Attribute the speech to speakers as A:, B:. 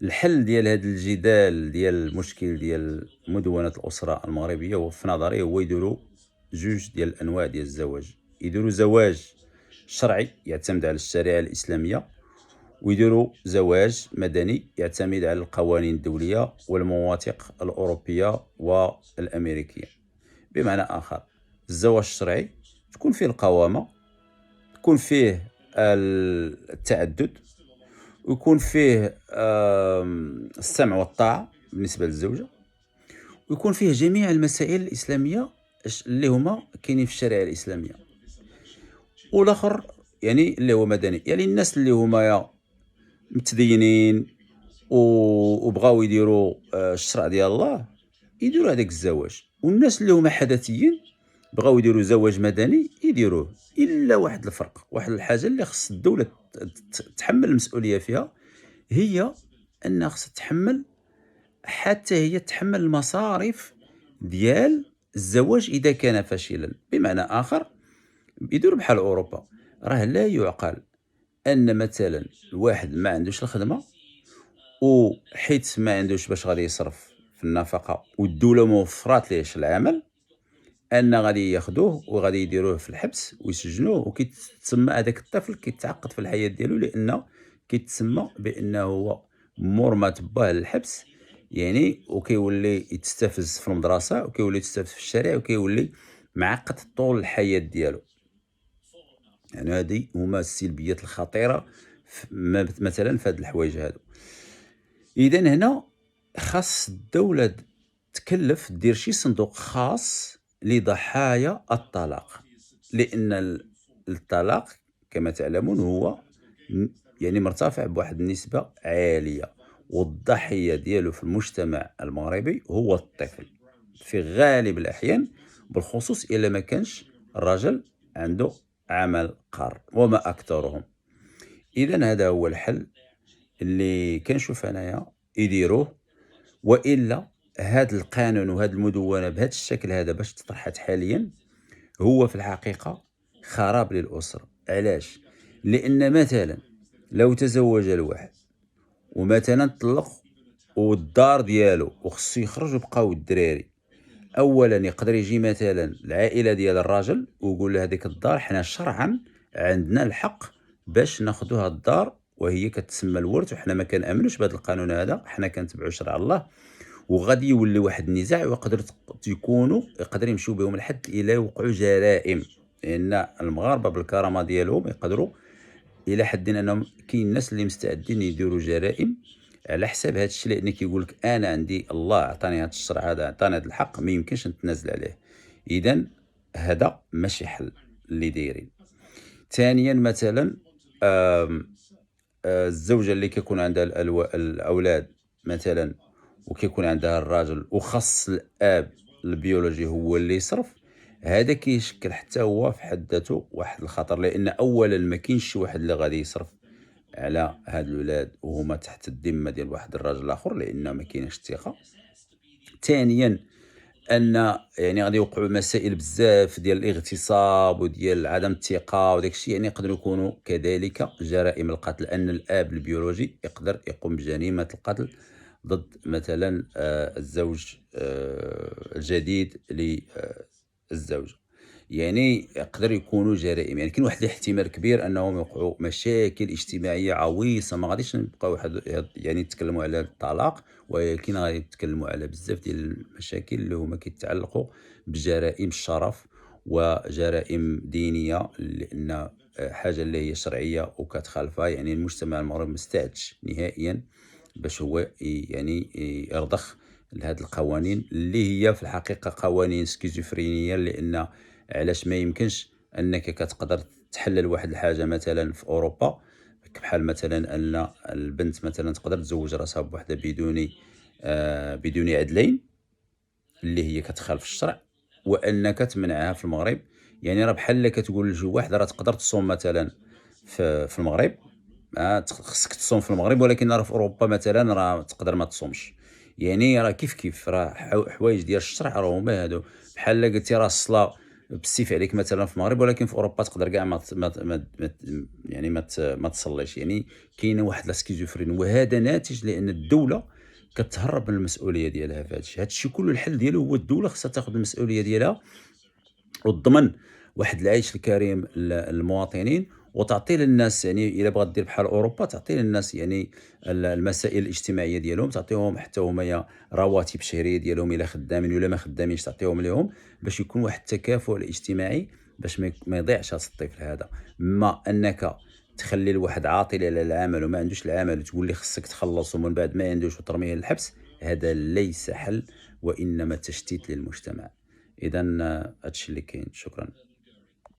A: الحل ديال هذا الجدال ديال المشكل ديال مدونة الأسرة المغربية هو في نظري هو يديروا جوج ديال الأنواع ديال الزواج. يديروا زواج شرعي يعتمد على الشريعة الإسلامية، ويديروا زواج مدني يعتمد على القوانين الدولية والمواثيق الأوروبية والأمريكية. بمعنى آخر، الزواج الشرعي تكون فيه القوامة، تكون فيه التعدد، ويكون فيه السمع والطاعة بالنسبة للزوجة، ويكون فيه جميع المسائل الإسلامية اللي هما كاينين في الشريعة الإسلامية. والآخر يعني اللي هو مدني، يعني الناس اللي هما يا متدينين وبغاو يديروا الشرع ديال الله يديروا هذاك الزواج، والناس اللي هما حدثيين بغاو يديروا زواج مدني يديروه. إلا واحد الفرق، واحد الحاجة اللي خص الدولة تحمل المسؤولية فيها، هي أنها خصها تحمل، حتى هي تحمل المصاريف ديال الزواج إذا كان فاشلا. بمعنى آخر، يدير بحال أوروبا. راه لا يُعقل أن مثلًا الواحد ما عندوش الخدمة، وحيت ما عندوش باش غادي يصرف في النفقة والدولة ما وفرات العمل، أن غادي ياخدوه وغادي يديروه في الحبس ويسجنوه، وكيتسمى هذاك الطفل كيتعقّد في الحياة ديالو، لأنه كيتسمى بأنه هو مُرمى باه للحبس، يعني وكيولي يتستفز في المدرسة، وكيولي يتستفز في الشارع، وكيولي معقّد طول الحياة ديالو. يعني هادي هما السلبيات الخطيرة مثلًا في هاد الحوايج هادو. إذًا هنا خاص الدولة تكلّف دير شي صندوق خاص لضحايا الطلاق، لأن الطلاق كما تعلمون هو م يعني مرتفع بواحد النسبة عالية، والضحية ديالو في المجتمع المغربي هو الطفل، في غالب الأحيان، بالخصوص إلا ما كانش الراجل عنده عمل قار وما أكثرهم. إذًا هذا هو الحل اللي كنشوف أنايا يديروه، وإلا هاد القانون وهاد المدونة بهاد الشكل هذا باش تطرحت حاليًا هو في الحقيقة خراب للأسرة. علاش؟ لأن مثلًا لو تزوج الواحد ومثلًا طلّق والدار ديالو وخصو يخرج وبقاو الدراري، أولًا يقدر يجي مثلًا العائلة ديال الراجل ويقول له هذيك الدار حنا شرعًا عندنا الحق باش ناخدو هاد الدار، وهي كتسمى الورث، وحنا ما كنآمنوش بهذا القانون هذا، حنا كنتبعوا شرع الله. وغادي يولي واحد النزاع، ويقدر يكونوا يقدر يمشيو بهم الحد إلى يوقعوا جرائم، لأن المغاربة بالكرامة ديالهم يقدروا إلى حد أنهم كاين الناس اللي مستعدين يديروا جرائم على حساب هذا الشيء، لأن كيقول لك أنا عندي الله عطاني هذا الشرع هذا، عطاني هذا الحق، ما يمكنش نتنازل عليه. إذا هذا ماشي حل اللي دايرين. ثانيا مثلا آم، الزوجة اللي كيكون عندها الأولاد مثلا، وكيكون عندها الراجل وخاص الأب البيولوجي هو اللي يصرف، هذا كيشكل حتى هو في حد ذاته واحد الخطر، لأن أولًا ما كاينش شي واحد اللي غادي يصرف على هاد الولاد وهما تحت الذمة ديال واحد الراجل آخر، لأن ما كايناش الثقة. ثانيًا أن يعني غادي يوقعوا مسائل بزاف ديال الاغتصاب وديال عدم الثقة وداك الشيء، يعني يقدروا يكونوا كذلك جرائم القتل، لأن الأب البيولوجي يقدر يقوم بجريمة القتل ضد مثلًا الزوج الجديد للزوجة. يعني يقدر يكونوا جرائم، يعني كاين واحد الاحتمال كبير أنهم يوقعوا مشاكل اجتماعية عويصة. ما غاديش نبقاو يعني نتكلموا على الطلاق، ولكن غادي نتكلموا على بزاف ديال المشاكل اللي هما كيتعلقوا بجرائم الشرف وجرائم دينية، لأن حاجة اللي هي شرعية وكتخالفها، يعني المجتمع المغربي ما استعدش نهائيًا باش هو يعني يرضخ لهاد القوانين اللي هي في الحقيقة قوانين سكيزوفرينية. لأن علاش ما يمكنش أنك كتقدر تحلل واحد الحاجة مثلًا في أوروبا، بحال مثلًا أن البنت مثلًا تقدر تزوج راسها بوحدة بدون عدلين، اللي هي كتخالف الشرع، وأنك تمنعها في المغرب. يعني راه بحال كتقول لشي واحد راه تقدر تصوم مثلًا في المغرب، خصك تصوم في المغرب، ولكن راه في أوروبا مثلًا راه تقدر ما تصومش. يعني راه كيف، راه حوايج ديال الشرع راه هما هادو. بحال قلتي راه الصلاة بالسيف عليك مثلًا في المغرب، ولكن في أوروبا تقدر كاع ما تصليش. يعني كاينة واحد لا سكيزوفرين، وهذا ناتج لأن الدولة كتهرب من المسؤولية ديالها في هذا الشيء كله. الحل ديالو هو الدولة خاصها تاخذ المسؤولية ديالها وتضمن واحد العيش الكريم للمواطنين، وتعطي للناس، يعني إلا بغات دير بحال أوروبا تعطي للناس يعني المسائل الاجتماعية ديالهم، تعطيهم حتى هُمايا رواتب شهرية ديالهم إلا خدامين وإلا ما خدامينش تعطيهم ليهم، باش يكون واحد التكافؤ الاجتماعي، باش ما يضيعش هذا الطفل هذا. أما أنك تخلّي الواحد عاطل على العمل وما عندوش العمل وتقول ليه خصك تخلّص ومن بعد ما عندوش وترميه للحبس، هذا ليس حل وإنما تشتيت للمجتمع. إذًا هذا الشيء اللي كاين. شكرًا.